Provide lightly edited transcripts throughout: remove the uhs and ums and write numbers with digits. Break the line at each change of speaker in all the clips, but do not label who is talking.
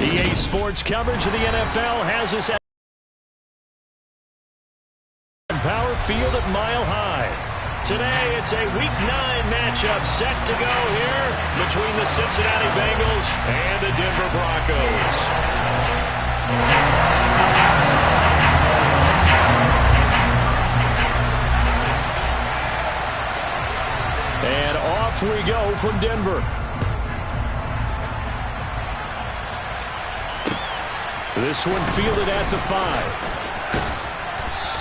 EA Sports coverage of the NFL has us at Power Field at Mile High. Today, it's a Week 9 matchup set to go here between the Cincinnati Bengals and the Denver Broncos. And off we go from Denver. This one fielded at the 5.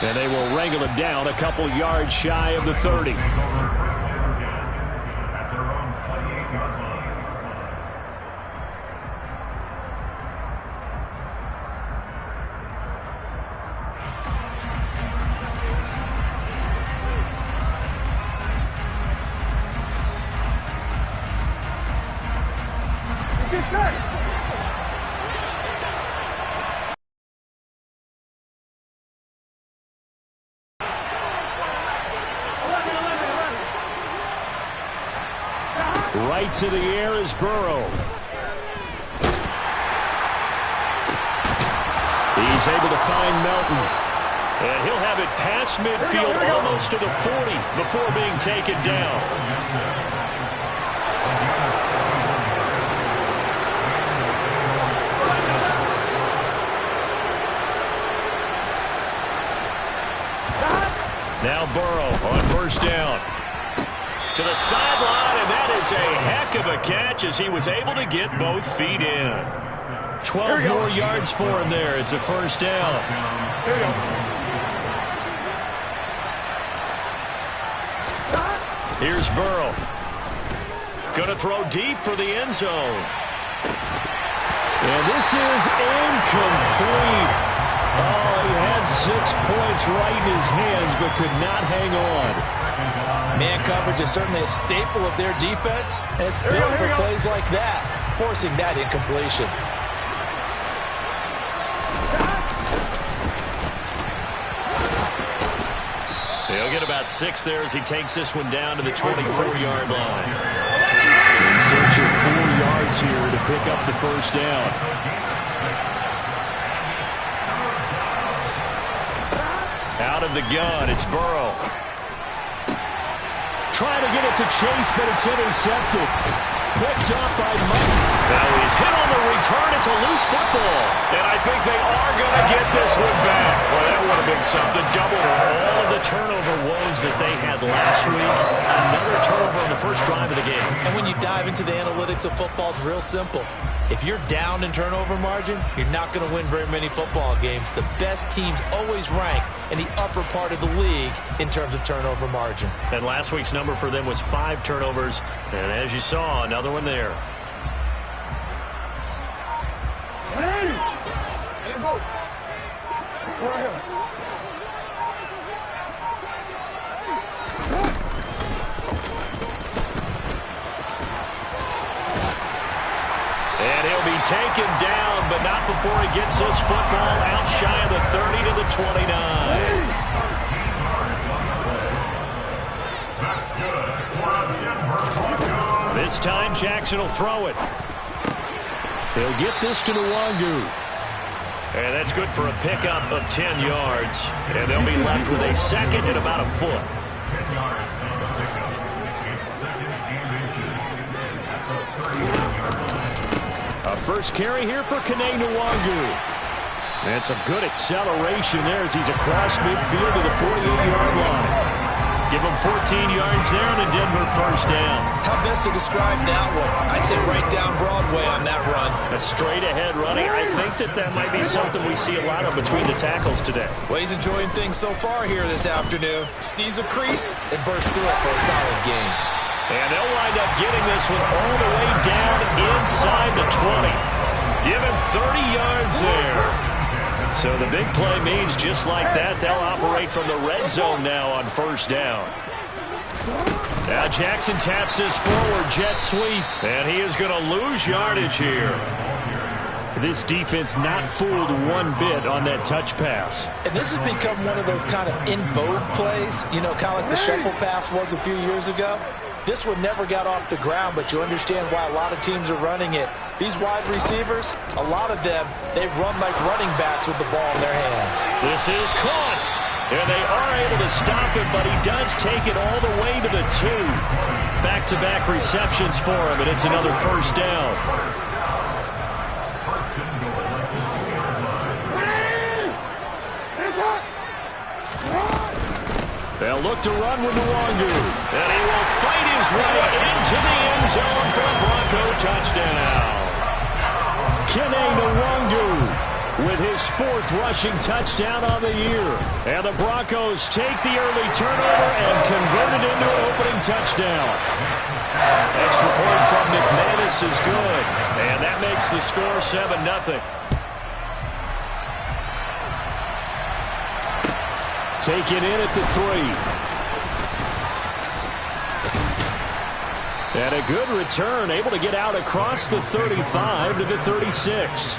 And they will wrangle it down a couple yards shy of the 30. Right to the air is Burrow. He's able to find Melton. And he'll have it past midfield almost to the 40 before being taken down. Now Burrow on first down. To the sideline, and that is a heck of a catch as he was able to get both feet in. 12 more yards for him there. It's a first down.
Here we go.
Here's Burrow. Going to throw deep for the end zone. And this is incomplete. Oh, he had 6 points right in his hands, but could not hang on.
Man coverage is certainly a staple of their defense, and it's built for plays like that, forcing that incompletion.
He'll get about 6 there as he takes this one down to the 24-yard line. In search of 4 yards here to pick up the first down. Out of the gun, it's Burrow. Trying to get it to Chase, but it's intercepted. Picked up by Mike. Now he's hit on the return. It's a loose football. And I think they are going to get this one back. Well, that would have been something. Double all of the turnover woes that they had last week. Another turnover on the first drive of the game.
And when you dive into the analytics of football, it's real simple. If you're down in turnover margin, you're not going to win very many football games. The best teams always rank in the upper part of the league in terms of turnover margin.
And last week's number for them was 5 turnovers. And as you saw, another one there. And he'll be taken down, but not before he gets this football out shy of the 30 to the 29. This time Jackson will throw it. He'll get this to Nwangu. And that's good for a pickup of 10 yards. And they'll be left with a second and about a foot. A first carry here for Kene Nwangu. And some good acceleration there as he's across midfield to the 48-yard line. Give him 14 yards there and a Denver first down.
How best to describe that one? I'd say right down Broadway on that run.
A straight-ahead running. I think that might be something we see a lot of between the tackles today.
Well, he's enjoying things so far here this afternoon. Sees a crease and bursts through it for a solid gain.
And they'll wind up getting this one all the way down inside the 20. Give him 30 yards there. So the big play means just like that, they'll operate from the red zone now on first down. Now Jackson taps this forward jet sweep, and he is going to lose yardage here. This defense not fooled one bit on that touch pass.
And this has become one of those kind of in vogue plays, you know, kind of like the shuffle pass was a few years ago. This one never got off the ground, but you understand why a lot of teams are running it. These wide receivers, a lot of them, they run like running backs with the ball in their hands.
This is caught. And they are able to stop him, but he does take it all the way to the 2. Back-to-back receptions for him, and it's another first down. They'll look to run with Nwangu, and he will fight his way into the end zone for a Bronco touchdown. Kene Nwangu with his 4th rushing touchdown on the year. And the Broncos take the early turnover and convert it into an opening touchdown. Extra point from McManus is good, and that makes the score 7-0. Taken in at the 3. And a good return, able to get out across the 35 to the 36.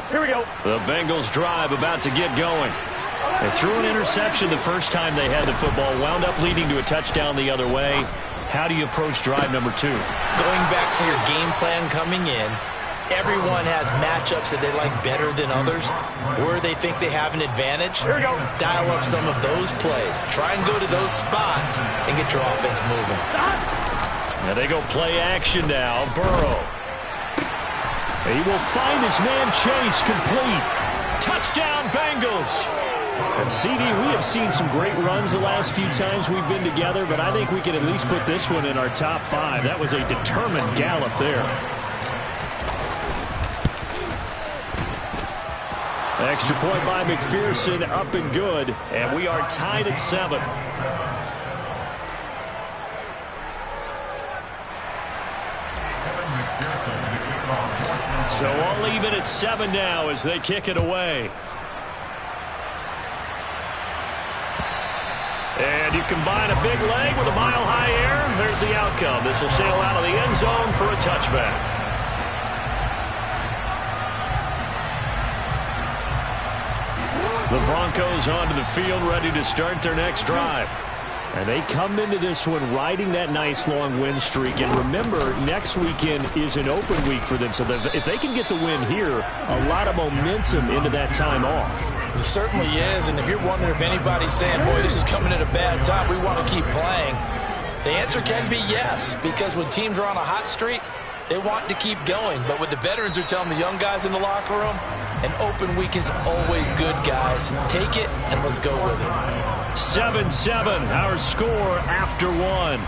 Here we go. The Bengals drive about to get going. They threw an interception the first time they had the football, wound up leading to a touchdown the other way. How do you approach drive number 2?
Going back to your game plan coming in, everyone has matchups that they like better than others, where they think they have an advantage.
Here we go.
Dial up some of those plays. Try and go to those spots and get your offense moving.
Now they go play action now. Burrow. He will find his man Chase complete. Touchdown Bengals. And CD, we have seen some great runs the last few times we've been together, but I think we can at least put this one in our top 5. That was a determined gallop there. Extra point by McPherson, up and good, and we are tied at 7. So I'll leave it at 7 now as they kick it away. And you combine a big leg with a mile-high air. There's the outcome. This will sail out of the end zone for a touchback. The Broncos onto the field, ready to start their next drive. And they come into this one riding that nice long win streak. And remember, next weekend is an open week for them. So if they can get the win here, a lot of momentum into that time off.
It certainly is. And if you're wondering if anybody's saying, boy, this is coming at a bad time, we want to keep playing, the answer can be yes. Because when teams are on a hot streak, they want to keep going. But what the veterans are telling the young guys in the locker room, an open week is always good, guys. Take it and let's go with it.
7-7, our score after 1.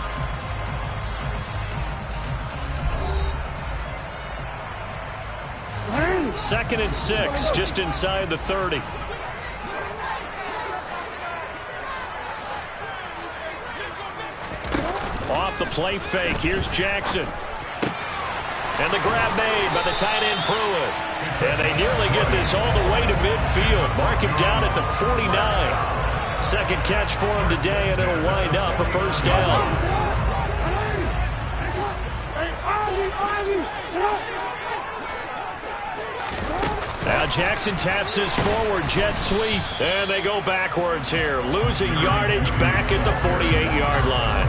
Second and 6, just inside the 30. Off the play fake, here's Jackson. And the grab made by the tight end Pruitt. And they nearly get this all the way to midfield. Mark him down at the 49. Second catch for him today, and it'll wind up a first down. Now Jackson taps his forward jet sweep, and they go backwards here, losing yardage back at the 48-yard line.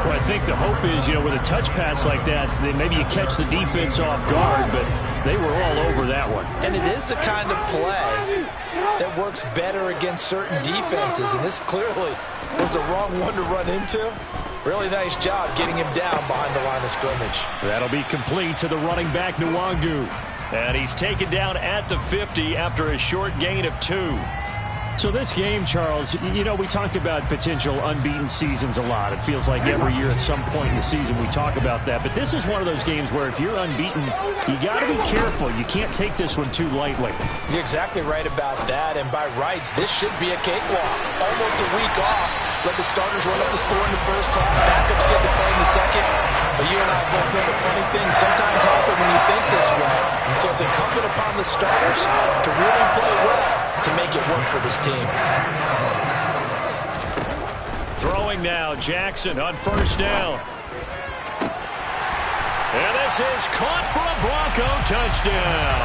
Well, I think the hope is, with a touch pass like that, maybe you catch the defense off guard, but they were all over that one.
And it is the kind of play that works better against certain defenses, and this clearly was the wrong one to run into. Really nice job getting him down behind the line of scrimmage.
That'll be complete to the running back, Nwangu. And he's taken down at the 50 after a short gain of 2. So this game, Charles, we talk about potential unbeaten seasons a lot. It feels like every year at some point in the season we talk about that. But this is one of those games where if you're unbeaten, you got to be careful. You can't take this one too lightly.
You're exactly right about that. And by rights, this should be a cakewalk. Almost a week off. Let the starters run up the score in the first half. Backups get to play in the second. But you and I both know the funny things sometimes happen when you think this way. And so it's incumbent upon the starters to really play well to make it work for this team.
Throwing now, Jackson on first down. And this is caught for a Bronco touchdown.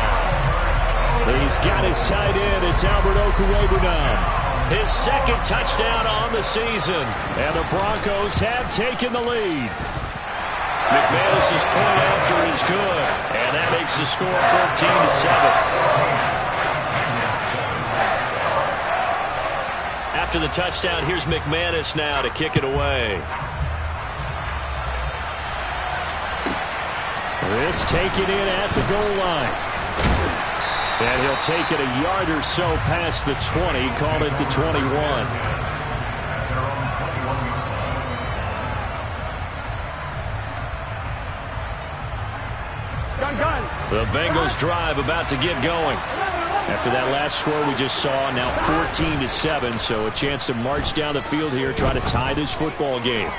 He's got his tight end. It's Albert Okwuegbunam. His second touchdown on the season. And the Broncos have taken the lead. McManus's point after is good. And that makes the score 14-7. After the touchdown, here's McManus now to kick it away. This taken in at the goal line. And he'll take it a yard or so past the 20, call it the 21. The Bengals drive about to get going. After that last score we just saw, now 14-7, so a chance to march down the field here, try to tie this football game.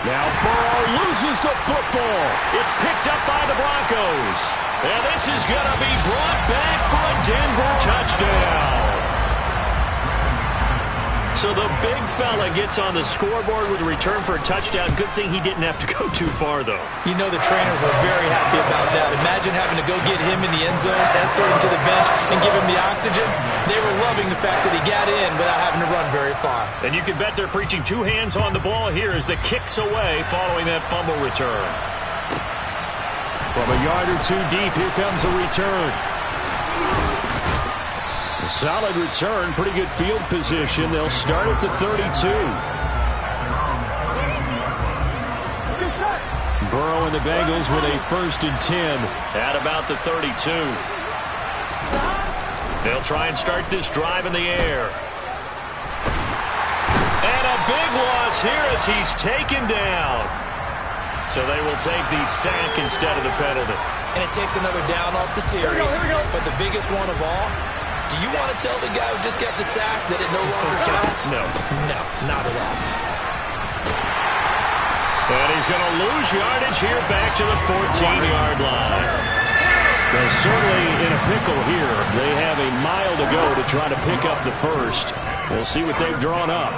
Now Burrow loses the football. It's picked up by the Broncos. And this is going to be brought back for a Denver touchdown. So the big fella gets on the scoreboard with a return for a touchdown. Good thing he didn't have to go too far, though.
You know the trainers were very happy about that. Imagine having to go get him in the end zone, escort him to the bench, and give him the oxygen. They were loving the fact that he got in without having to run very far.
And you can bet they're preaching two hands on the ball here as the kick's away following that fumble return. From a yard or two deep, here comes a return. A solid return, pretty good field position. They'll start at the 32. Burrow and the Bengals with a 1st and 10 at about the 32. They'll try and start this drive in the air. And a big loss here as he's taken down. So they will take the sack instead of the penalty.
And it takes another down off the series. But the biggest one of all, do you want to tell the guy who just got the sack that it no longer counts?
No.
No, not at all.
And he's going to lose yardage here back to the 14-yard line. They're certainly in a pickle here. They have a mile to go to try to pick up the first. We'll see what they've drawn up.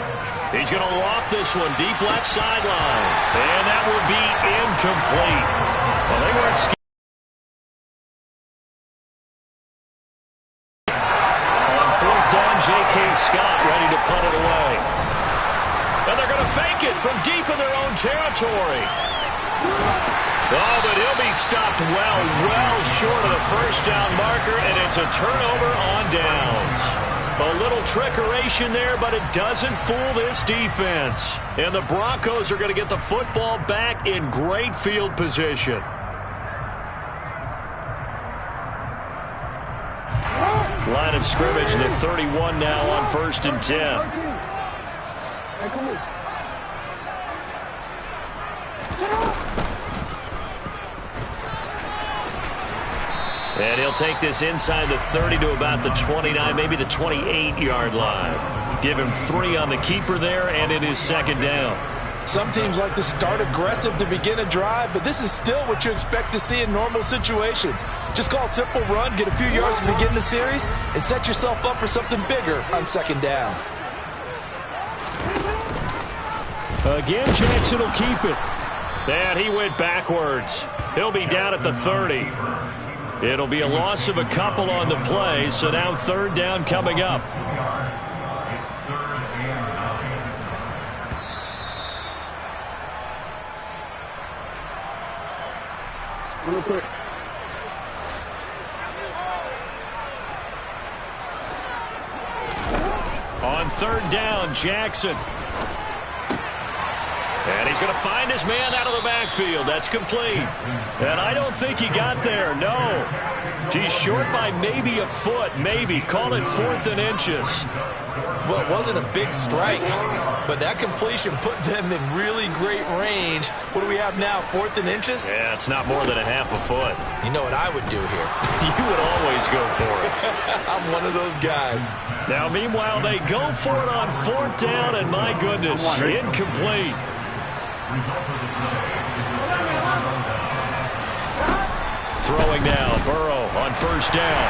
He's going to loft this one deep left sideline. And that will be incomplete. Well, they weren't scared. On 4th down, J.K. Scott ready to punt it away. And they're going to fake it from deep in their own territory. Oh, but he'll be stopped well short of the first down marker, and it's a turnover on downs. A little trickeration there, but it doesn't fool this defense. And the Broncos are going to get the football back in great field position. Line of scrimmage, the 31 now on 1st and 10. And he'll take this inside the 30 to about the 29, maybe the 28-yard line. Give him 3 on the keeper there, and it is 2nd down.
Some teams like to start aggressive to begin a drive, but this is still what you expect to see in normal situations. Just call a simple run, get a few yards to begin the series, and set yourself up for something bigger on 2nd down.
Again, Jackson will keep it. And he went backwards. He'll be down at the 30. It'll be a loss of a couple on the play, so now 3rd down coming up.
Real quick.
On 3rd down, Jackson. And he's going to find his man out of the backfield. That's complete. And I don't think he got there, no. He's short by maybe a foot, maybe. Call it 4th and inches.
Well, it wasn't a big strike, but that completion put them in really great range. What do we have now, 4th and inches?
Yeah, it's not more than a half a foot.
You know what I would do here?
You would always go for it.
I'm one of those guys.
Now, meanwhile, they go for it on 4th down, and my goodness, incomplete. Throwing now, Burrow on 1st down.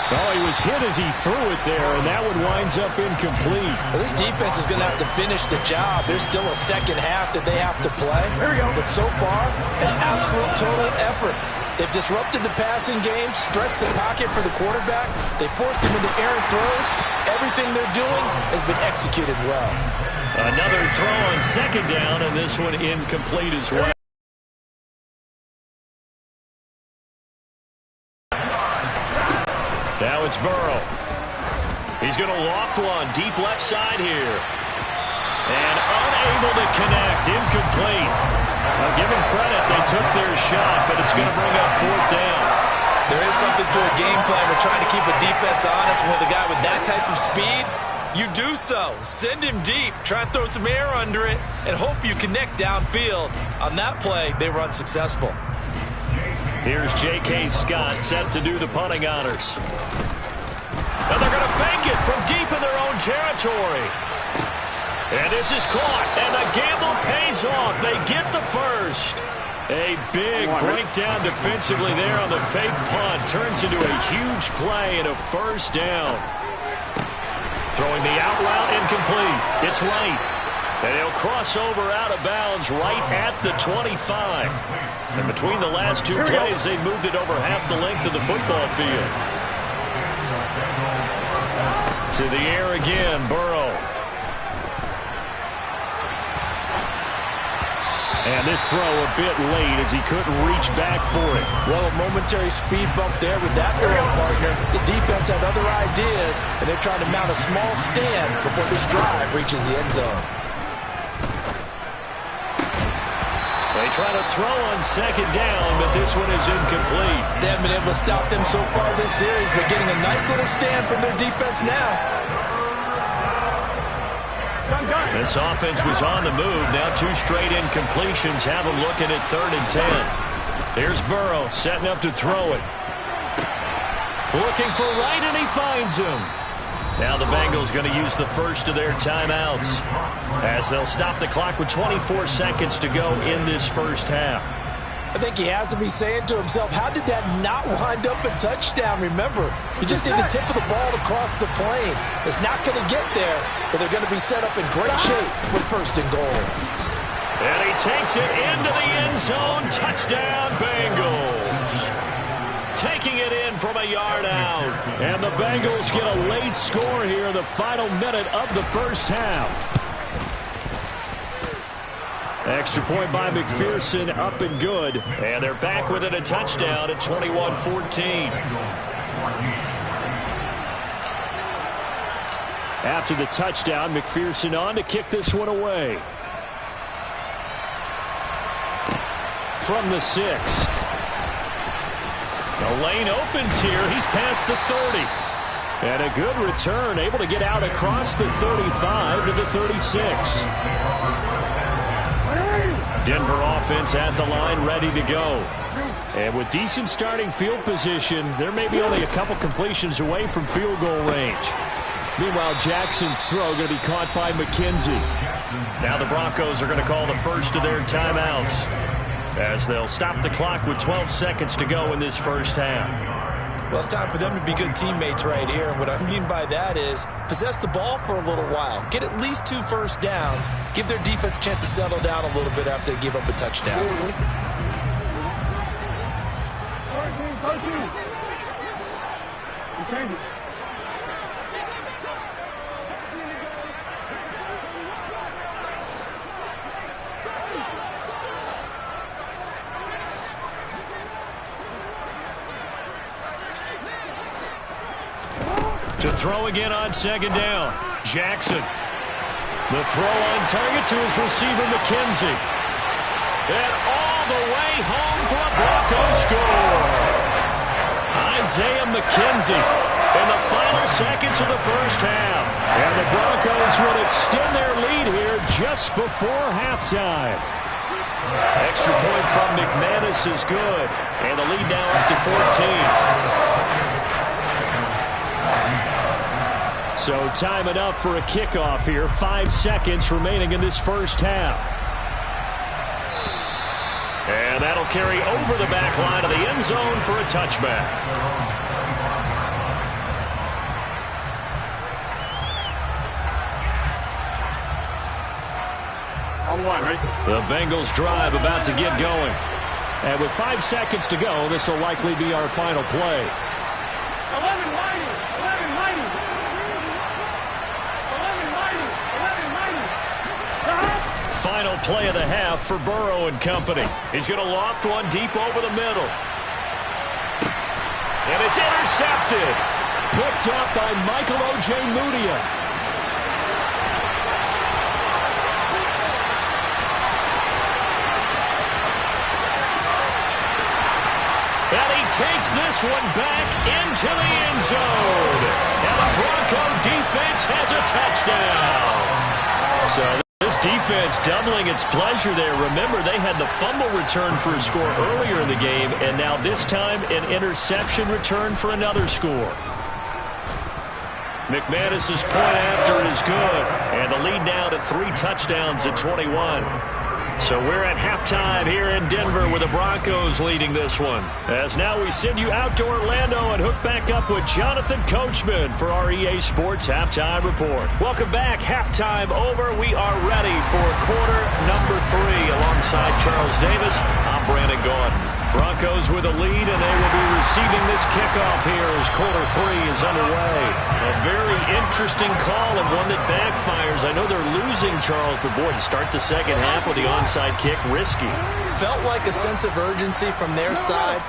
Oh, he was hit as he threw it there, and that one winds up incomplete.
Well, this defense is going to have to finish the job. There's still a second half that they have to play. But so far, an absolute total effort. They've disrupted the passing game, stressed the pocket for the quarterback. They forced him into errant throws. Everything they're doing has been executed well.
Another throw on second down, and this one incomplete as well. Now it's Burrow. He's going to loft one deep left side here. And unable to connect. Incomplete. I'll give them credit. They took their shot, but it's going to bring up fourth down.
There is something to a game plan. We're trying to keep a defense honest. With a guy with that type of speed, you do so. Send him deep. Try and throw some air under it and hope you connect downfield. On that play, they were unsuccessful.
Here's J.K. Scott set to do the punting honors. And they're going to fake it from deep in their own territory. And this is caught, and the gamble pays off. They get the first. A big breakdown defensively there on the fake punt. Turns into a huge play and a first down. Throwing the out route incomplete. It's right. And he'll cross over out of bounds right at the 25. And between the last two plays, they moved it over half the length of the football field. To the air again, Burrow. And this throw a bit late as he couldn't reach back for it.
Well, a momentary speed bump there with that throw, partner. The defense had other ideas, and they're trying to mount a small stand before this drive reaches the end zone.
They try to throw on second down, but this one is incomplete.
They haven't been able to stop them so far this series, but getting a nice little stand from their defense now.
This offense was on the move. Now two straight incompletions have them looking at 3rd and 10. Here's Burrow setting up to throw it. Looking for right, and he finds him. Now the Bengals going to use the first of their timeouts as they'll stop the clock with 24 seconds to go in this first half.
I think he has to be saying to himself, how did that not wind up a touchdown? Remember, you just need the tip of the ball to cross the plane. It's not going to get there, but they're going to be set up in great shape with 1st and goal.
And he takes it into the end zone. Touchdown, Bengals. Taking it in from a yard out. And the Bengals get a late score here in the final minute of the first half. Extra point by McPherson, up and good. And they're back within a touchdown at 21-14. After the touchdown, McPherson on to kick this one away. From the 6. The lane opens here. He's past the 30. And a good return, able to get out across the 35 to the 36. Denver offense at the line, ready to go. And with decent starting field position, there may be only a couple completions away from field goal range. Meanwhile, Jackson's throw going to be caught by McKenzie. Now the Broncos are going to call the first of their timeouts as they'll stop the clock with 12 seconds to go in this first half.
Well, it's time for them to be good teammates right here. And what I mean by that is possess the ball for a little while. Get at least 2 first downs. Give their defense a chance to settle down a little bit after they give up a touchdown.
To throw again on second down. Jackson. The throw on target to his receiver, McKenzie. And all the way home for a Broncos score. Isaiah McKenzie in the final seconds of the first half. And the Broncos would extend their lead here just before halftime. Extra point from McManus is good. And the lead now up to 14. So time enough for a kickoff here. 5 seconds remaining in this first half. And that'll carry over the back line of the end zone for a touchback.
On one, right?
The Bengals drive about to get going.
And with 5 seconds to go, this will likely be our final play.
11 mighty. 11 mighty. 11 mighty. 11 mighty.
Final play of the half for Burrow and company. He's going to loft one deep over the middle. And it's intercepted.
Picked up by Michael Ojemudia.
And he takes this one back into the end zone. And the Bronco defense has a touchdown. So this defense doubling its pleasure there. Remember, they had the fumble return for a score earlier in the game, and now this time an interception return for another score. McManus's point after is good, and the lead now to 3 touchdowns at 21. So we're at halftime here in Denver with the Broncos leading this one. As now we send you out to Orlando and hook back up with Jonathan Coachman for our EA Sports Halftime Report. Welcome back. Halftime over. We are ready for quarter number 3. Alongside Charles Davis, I'm Brandon Gaudin. Broncos with a lead, and they will be receiving this kickoff here as quarter 3 is underway. A very interesting call and one that backfires. I know they're losing, Charles, but boy, to start the second half with the onside kick, risky.
Felt like a sense of urgency from their side,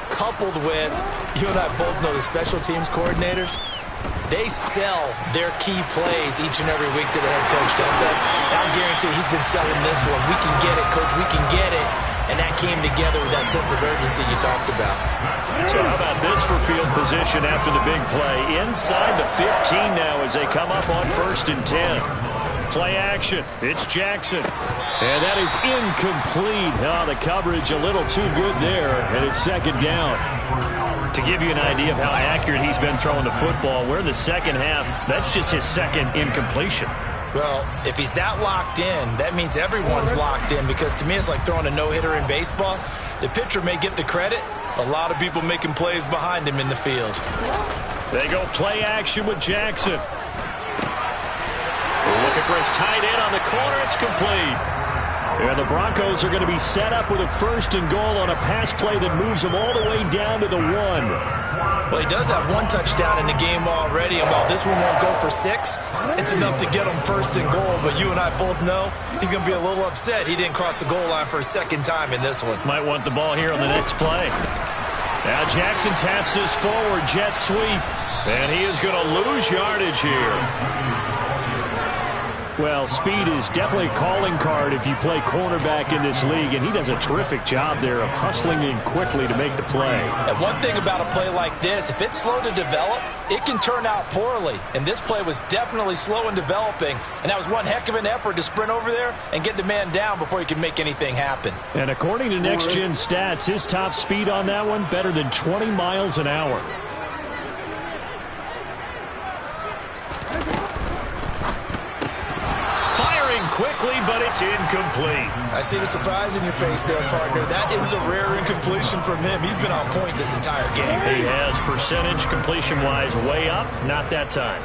coupled with, you and I both know the special teams coordinators, they sell their key plays each and every week to the head coach, don't they? I'll guarantee he's been selling this one. We can get it, coach, we can get it. And that came together with that sense of urgency you talked about.
So how about this for field position after the big play? Inside the 15 now as they come up on 1st and 10. Play action. It's Jackson. And that is incomplete. Oh, the coverage a little too good there, and it's second down. To give you an idea of how accurate he's been throwing the football, we're in the second half. That's just his second incompletion.
Well, if he's that locked in, that means everyone's locked in, because to me it's like throwing a no-hitter in baseball. The pitcher may get the credit, a lot of people making plays behind him in the field.
They go play action with Jackson. We're looking for his tight end on the corner. It's complete. And the Broncos are going to be set up with a 1st and goal on a pass play that moves them all the way down to the 1.
Well, he does have 1 touchdown in the game already, and while this one won't go for 6, it's enough to get him 1st and goal. But you and I both know he's going to be a little upset he didn't cross the goal line for a second time in this one.
Might want the ball here on the next play. Now Jackson taps this forward, jet sweep, and he is going to lose yardage here.
Well, speed is definitely a calling card if you play cornerback in this league, and he does a terrific job there of hustling in quickly to make the play.
And one thing about a play like this, if it's slow to develop, it can turn out poorly. And this play was definitely slow in developing, and that was one heck of an effort to sprint over there and get the man down before he could make anything happen.
And according to Next Gen Stats, his top speed on that one, better than 20 miles an hour.
Quickly, but it's incomplete.
I see the surprise in your face there, partner. That is a rare incompletion from him. He's been on point this entire game.
He has percentage completion-wise way up. Not that time.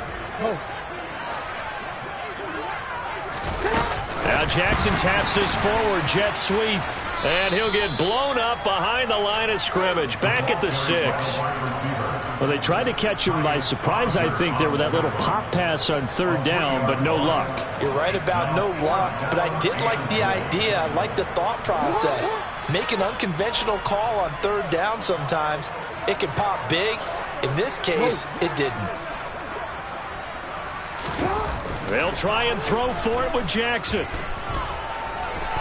Now Jackson taps his forward jet sweep, and he'll get blown up behind the line of scrimmage. Back at the 6.
Well, they tried to catch him by surprise, I think, there with that little pop pass on 3rd down, but no luck.
You're right about no luck, but I did like the idea. I like the thought process. Make an unconventional call on 3rd down sometimes. It can pop big. In this case, it didn't.
They'll try and throw for it with Jackson.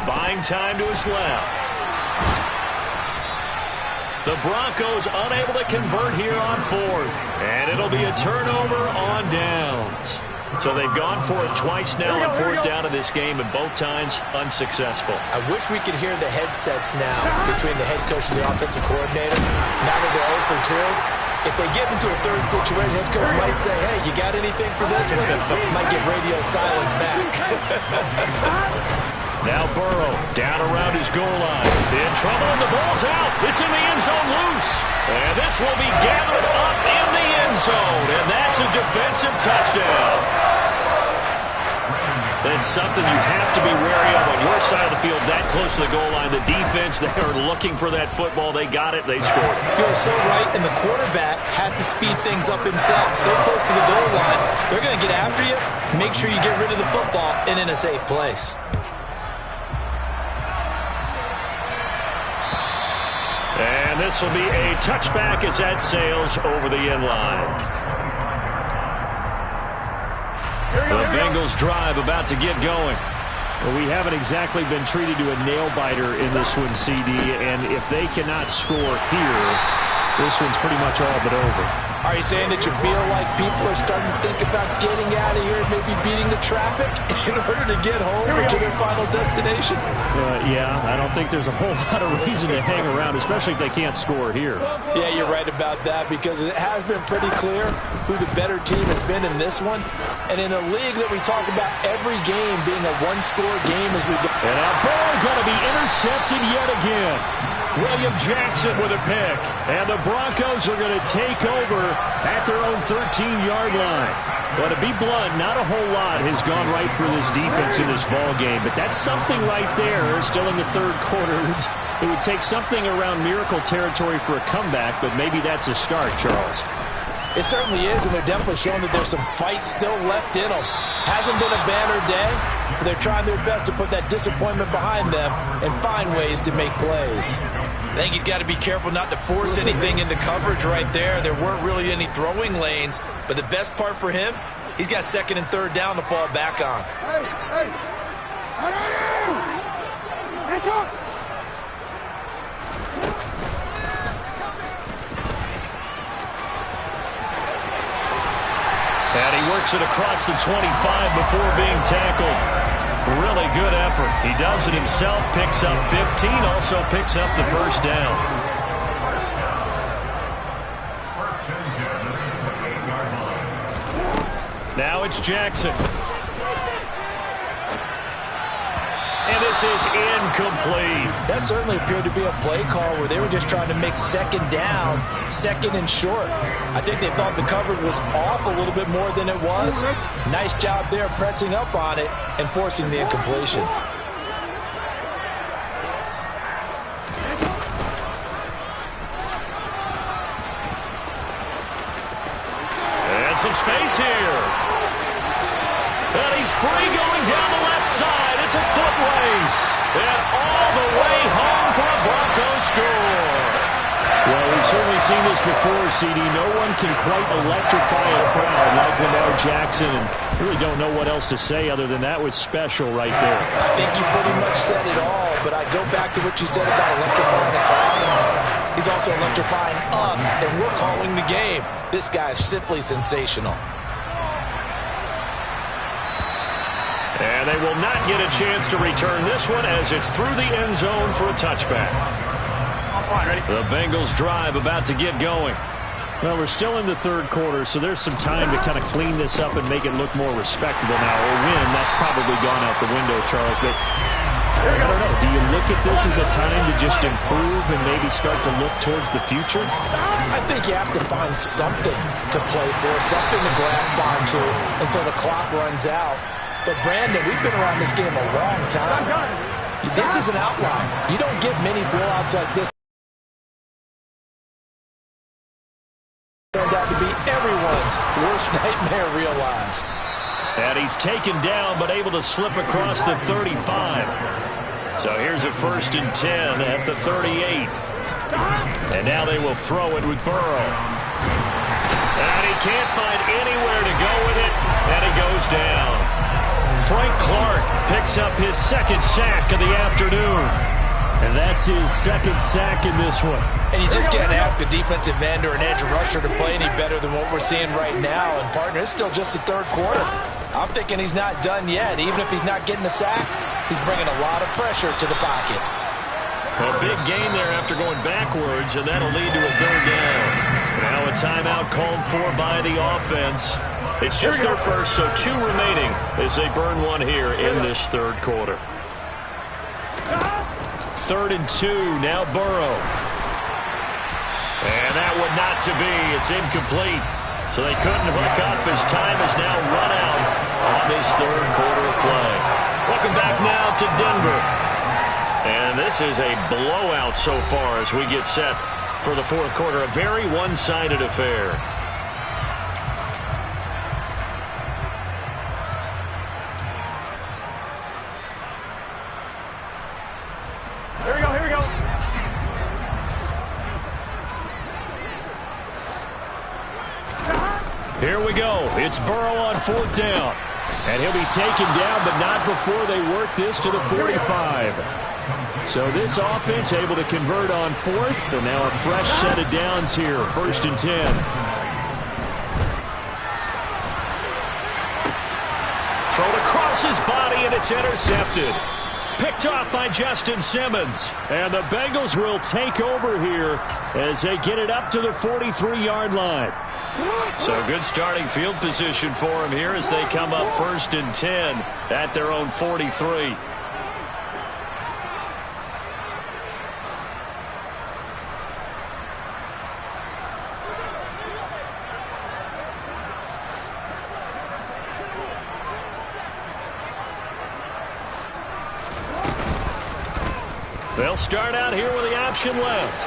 Buying time to his left. The Broncos unable to convert here on 4th. And it'll be a turnover on downs. So they've gone for it twice now on 4th down in this game, and both times unsuccessful.
I wish we could hear the headsets now between the head coach and the offensive coordinator. Now that they're 0 for 2, if they get into a 3rd situation, head coach might say, hey, you got anything for this one? Might get radio silence back.
Now Burrow down around his goal line. In trouble, and the ball's out. It's in the end zone loose. And this will be gathered up in the end zone. And that's a defensive touchdown. That's something you have to be wary of on your side of the field, that close to the goal line. The defense, they are looking for that football. They got it. They scored.
You're so right, and the quarterback has to speed things up himself. So close to the goal line, they're going to get after you. Make sure you get rid of the football and in a safe place.
And this will be a touchback as that sails over the end line. The Bengals drive about to get going.
Well, we haven't exactly been treated to a nail-biter in this one, CD, and if they cannot score here, this one's pretty much all but over.
Are you saying that you feel like people are starting to think about getting out of here and maybe beating the traffic in order to get home or to their final destination?
Yeah, I don't think there's a whole lot of reason to hang around, especially if they can't score here.
Yeah, you're right about that because it has been pretty clear who the better team has been in this one. And in a league that we talk about every game being a one-score game as we go.
And now Burrow going to be intercepted yet again. William Jackson with a pick. And the Broncos are going to take over at their own 13-yard line. But to be blunt, not a whole lot has gone right for this defense in this ball game. But that's something right there, still in the third quarter. It would take something around miracle territory for a comeback, but maybe that's a start, Charles.
It certainly is, and they're definitely showing that there's some fight still left in them. Hasn't been a banner day, but they're trying their best to put that disappointment behind them and find ways to make plays. I think he's got to be careful not to force anything into coverage right there. There weren't really any throwing lanes, but the best part for him, he's got second and third down to fall back on.
And he works it across the 25 before being tackled. Really good effort. He does it himself, picks up 15, also picks up the first down. Now it's Jackson. And this is incomplete.
That certainly appeared to be a play call where they were just trying to make second down, second and short. I think they thought the coverage was off a little bit more than it was. Nice job there pressing up on it and forcing the incompletion.
And some space here. And he's free going down the left side. It's a foot race. And all the way home for a Broncos score.
Well, we've certainly seen this before, CD. No one can quite electrify a crowd like Lamar Jackson, and really don't know what else to say other than that was special right there.
I think you pretty much said it all, but I go back to what you said about electrifying the crowd. He's also electrifying us, and we're calling the game. This guy is simply sensational.
And they will not get a chance to return this one as it's through the end zone for a touchback. The Bengals drive about to get going.
Well, we're still in the third quarter, so there's some time to kind of clean this up and make it look more respectable now. Or win, that's probably gone out the window, Charles. But I don't know. Do you look at this as a time to just improve and maybe start to look towards the future?
I think you have to find something to play for, something to grasp onto until the clock runs out. But, Brandon, we've been around this game a long time. This is an outlier. You don't get many blowouts like this. Turned out to be everyone's worst nightmare realized.
And he's taken down but able to slip across the 35. So here's a 1st and 10 at the 38. And now they will throw it with Burrow. And he can't find anywhere to go with it. And he goes down. Frank Clark picks up his second sack of the afternoon.
And that's his second sack in this one.
And you just can't ask a defensive end or an edge rusher to play any better than what we're seeing right now. And, partner, it's still just the third quarter. I'm thinking he's not done yet. Even if he's not getting a sack, he's bringing a lot of pressure to the pocket.
A big gain there after going backwards, and that'll lead to a third down. Now a timeout called for by the offense. It's just their first, so 2 remaining as they burn one here in this third quarter. 3rd and 2, now Burrow. And that one not to be. It's incomplete. So they couldn't hook up as time is now run out on this third quarter of play. Welcome back now to Denver. And this is a blowout so far as we get set for the fourth quarter. A very one-sided affair.
Here we go, here we go.
Here we go. It's Burrow on fourth down. And he'll be taken down, but not before they work this to the 45. So this offense able to convert on fourth, and now a fresh set of downs here, 1st and 10.
Thrown across his body, and it's intercepted. Picked off by Justin Simmons.
And the Bengals will take over here as they get it up to the 43-yard line.
So good starting field position for him here as they come up 1st and 10 at their own 43. They'll start out here with the option left.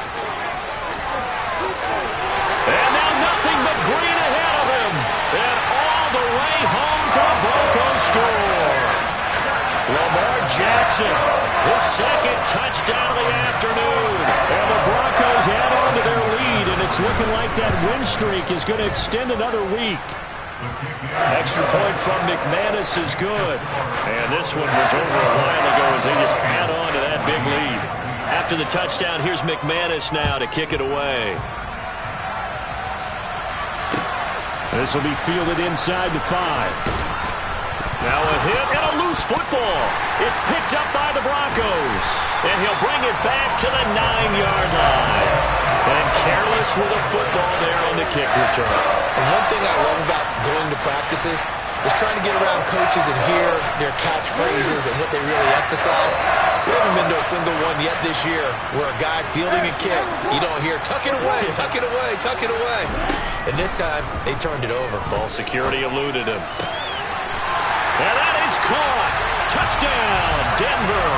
And now nothing but green ahead of him. And all the way home for the Broncos score. Lamar Jackson, his second touchdown of the afternoon. And the Broncos add on to their lead, and it's looking like that win streak is going to extend another week. Extra point from McManus is good. And this one was over a while ago as they just add on to that big lead. After the touchdown, here's McManus now to kick it away.
This will be fielded inside the 5.
Now a hit and a loose football. It's picked up by the Broncos. And he'll bring it back to the 9-yard line. And careless with a football there on the kick return.
And one thing I love about going to practices is trying to get around coaches and hear their catchphrases and what they really emphasize. We haven't been to a single one yet this year where a guy fielding a kick, you don't hear, tuck it away, tuck it away, tuck it away. And this time, they turned it over.
Ball security eluded him. And that is caught. Touchdown, Denver.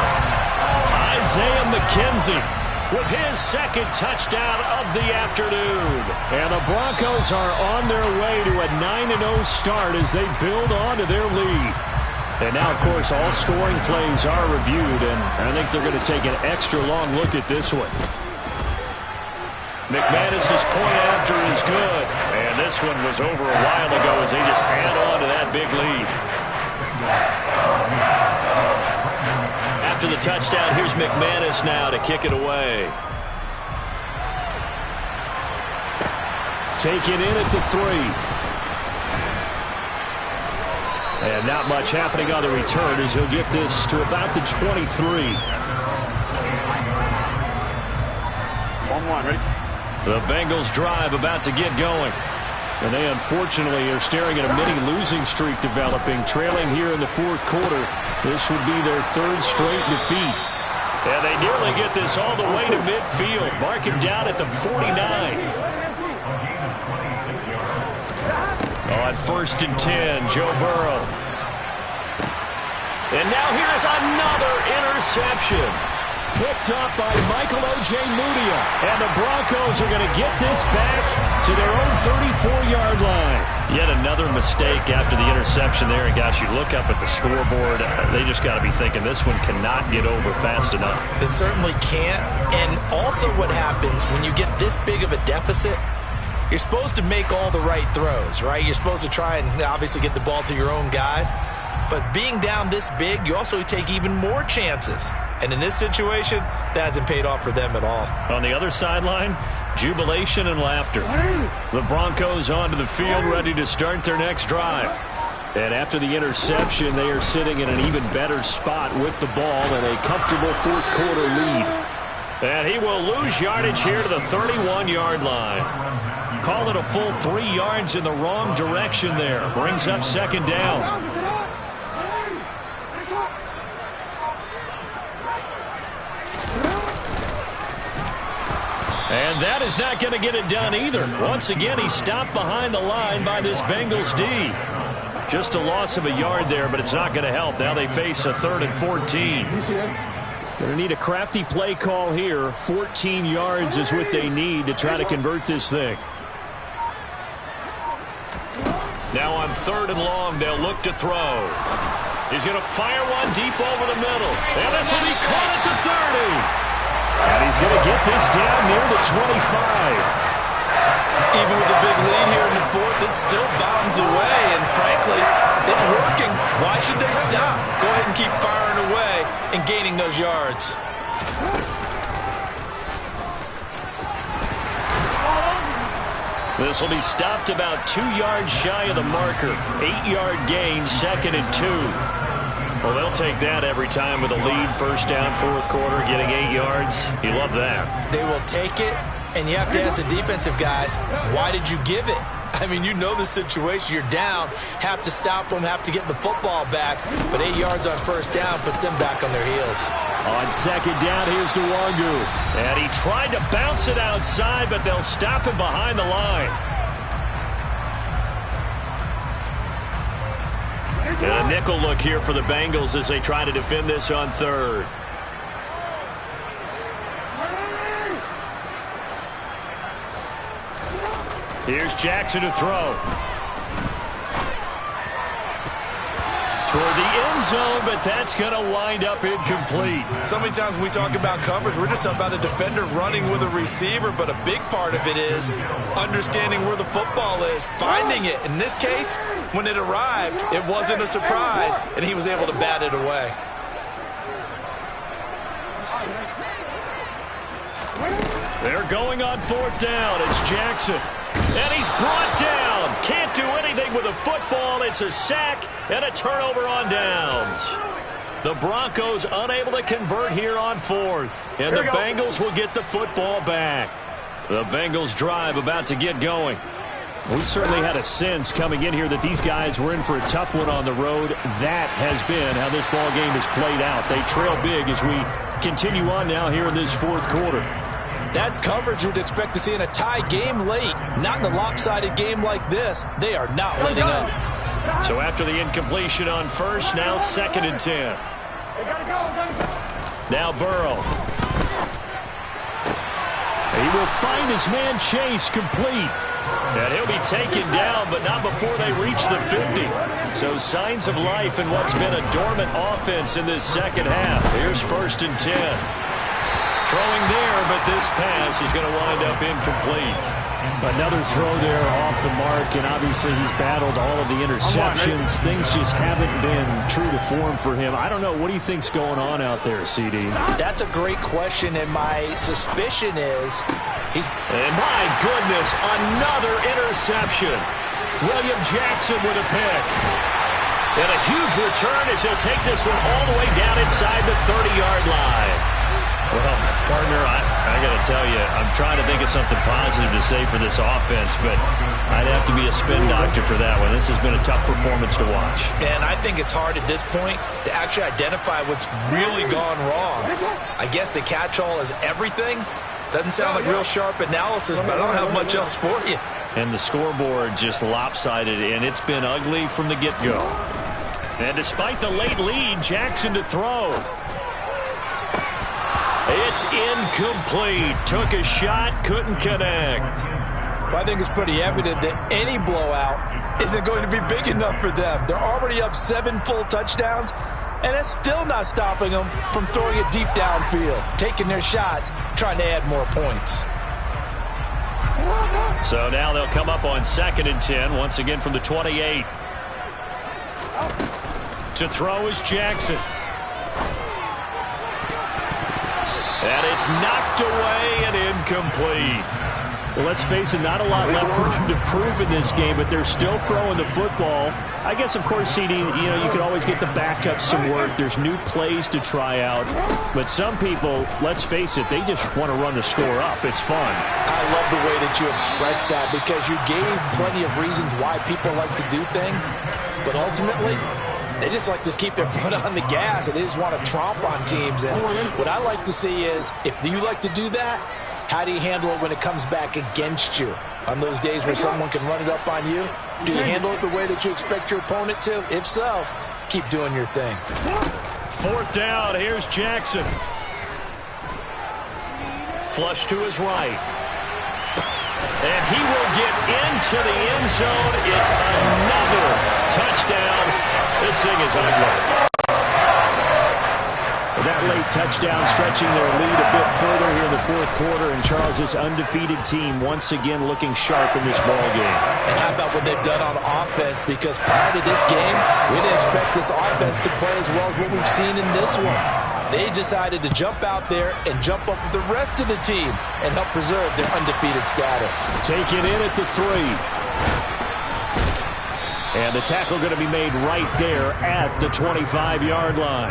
Isaiah McKenzie with his second touchdown of the afternoon.
And the Broncos are on their way to a 9-0 start as they build on to their lead. And now, of course, all scoring plays are reviewed, and I think they're going to take an extra long look at this one.
McManus's point after is good. And this one was over a while ago as they just add on to that big lead. After the touchdown, here's McManus now to kick it away.
Take it in at the 3. And not much happening on the return as he'll get this to about the 23.
1-1, ready?
The Bengals drive about to get going.
And they unfortunately are staring at a mini losing streak developing, trailing here in the fourth quarter. This would be their 3rd straight defeat.
And they nearly get this all the way to midfield. Mark him down at the 49. On 1st and 10, Joe Burrow. And now here's another interception.
Picked up by Michael Ojemudia. And the Broncos are going to get this back to their own 34-yard line.
Yet another mistake after the interception there. And gosh, you look up at the scoreboard, they just got to be thinking this one cannot get over fast enough.
It certainly can't. And also what happens when you get this big of a deficit, you're supposed to make all the right throws, right? You're supposed to try and obviously get the ball to your own guys. But being down this big, you also take even more chances. And in this situation, that hasn't paid off for them at all.
On the other sideline, jubilation and laughter. The Broncos onto the field, ready to start their next drive.
And after the interception, they are sitting in an even better spot with the ball and a comfortable fourth quarter lead.
And he will lose yardage here to the 31-yard line. Call it a full 3 yards in the wrong direction there. Brings up 2nd down. And that is not going to get it done either. Once again, he's stopped behind the line by this Bengals D. Just a loss of a yard there, but it's not going to help. Now they face a 3rd and 14.
Going to need a crafty play call here. 14 yards is what they need to try to convert this thing.
Now on 3rd and long, they'll look to throw. He's going to fire one deep over the middle. And this will be caught at the 30.
And he's going to get this down near the 25.
Even with a big lead here in the 4th, it still bounds away. And frankly, it's working. Why should they stop? Go ahead and keep firing away and gaining those yards.
This will be stopped about 2 yards shy of the marker. 8-yard gain, 2nd and 2. Well, they'll take that every time with a lead. 1st down, 4th quarter, getting 8 yards. You love that.
They will take it, and you have to ask the defensive guys, why did you give it? I mean, you know the situation. You're down, have to stop them, have to get the football back. But 8 yards on 1st down puts them back on their heels.
On 2nd down, here's Nwangu.
And he tried to bounce it outside, but they'll stop him behind the line. And a nickel look here for the Bengals as they try to defend this on 3rd. Here's Jackson to throw. Toward the end zone, but that's going to wind up incomplete.
So many times when we talk about coverage, we're just talking about a defender running with a receiver, but a big part of it is understanding where the football is, finding it. In this case, when it arrived, it wasn't a surprise, and he was able to bat it away.
They're going on 4th down. It's Jackson. And he's brought down. Can't do anything with a football. It's a sack and a turnover on downs. The Broncos unable to convert here on 4th. And the Bengals will get the football back. The Bengals drive about to get going.
We certainly had a sense coming in here that these guys were in for a tough one on the road. That has been how this ball game has played out. They trail big as we continue on now here in this 4th quarter.
That's coverage you'd expect to see in a tie game late. Not in a lopsided game like this. They are not letting up.
So after the incompletion on 1st, now 2nd and 10. Now Burrow.
He will find his man Chase complete.
And he'll be taken down, but not before they reach the 50. So signs of life in what's been a dormant offense in this 2nd half. Here's 1st and 10. Throwing there, but this pass is going to wind up incomplete.
Another throw there off the mark, and obviously he's battled all of the interceptions. Things just haven't been true to form for him. I don't know. What do you think's going on out there, CD?
That's a great question, and my suspicion is
And my goodness, another interception. William Jackson with a pick. And a huge return as he'll take this one all the way down inside the 30-yard line. Well, partner, I got to tell you, I'm trying to think of something positive to say for this offense, but I'd have to be a spin doctor for that one. This has been a tough performance to watch.
And I think it's hard at this point to actually identify what's really gone wrong. I guess the catch-all is everything. Doesn't sound like real sharp analysis, but I don't have much else for you.
And the scoreboard just lopsided, and it's been ugly from the get-go. And despite the late lead, Jackson to throw. It's incomplete. Took a shot, couldn't connect.
Well, I think it's pretty evident that any blowout isn't going to be big enough for them. They're already up 7 full touchdowns, and it's still not stopping them from throwing it deep downfield, taking their shots, trying to add more points.
So now they'll come up on 2nd and 10, once again from the 28. To throw is Jackson. And it's knocked away and incomplete.
Well, let's face it, not a lot left for them to prove in this game, but they're still throwing the football. I guess, of course, CD, you could always get the backup some work. There's new plays to try out. But some people, let's face it, they just want to run the score up. It's fun.
I love the way that you expressed that because you gave plenty of reasons why people like to do things. But ultimately, they just like to keep their foot on the gas, and they just want to tromp on teams. And what I like to see is, if you like to do that, How do you handle it when it comes back against you? On those days where someone can run it up on you, do you handle it the way that you expect your opponent to? If so, keep doing your thing.
4th down, here's Jackson. Flush to his right. And he will get into the end zone. It's another touchdown. This thing is ugly.
That late touchdown stretching their lead a bit further here in the 4th quarter, and Charles' undefeated team once again looking sharp in this ball game.
And how about what they've done on offense? Because prior to this game, we didn't expect this offense to play as well as what we've seen in this one. They decided to jump out there and jump up with the rest of the team and help preserve their undefeated status.
Taken in at the 3. And the tackle going to be made right there at the 25-yard line.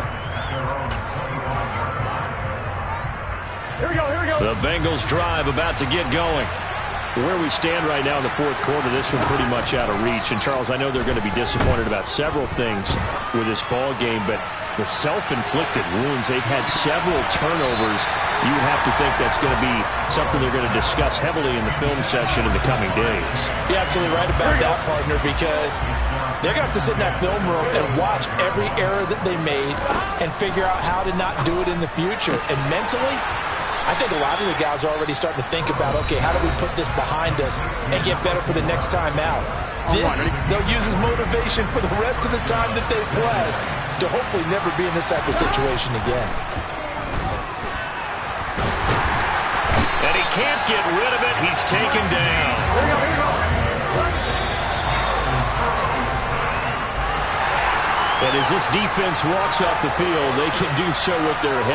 Here we go, here we go.
The Bengals drive about to get going.
Where we stand right now in the 4th quarter, this one pretty much out of reach. And, Charles, I know they're going to be disappointed about several things with this ball game, but the self-inflicted wounds, they've had several turnovers. You would have to think that's going to be something they're going to discuss heavily in the film session in the coming days.
You're absolutely right about that, partner, because they're going to have to sit in that film room and watch every error that they made and figure out how to not do it in the future. And mentally, I think a lot of the guys are already starting to think about, okay, how do we put this behind us and get better for the next time out? This, they'll use as motivation for the rest of the time that they play to hopefully never be in this type of situation again.
And he can't get rid of it. He's taken down.
Here we go, here we go.
And as this defense walks off the field, they can do so with their head.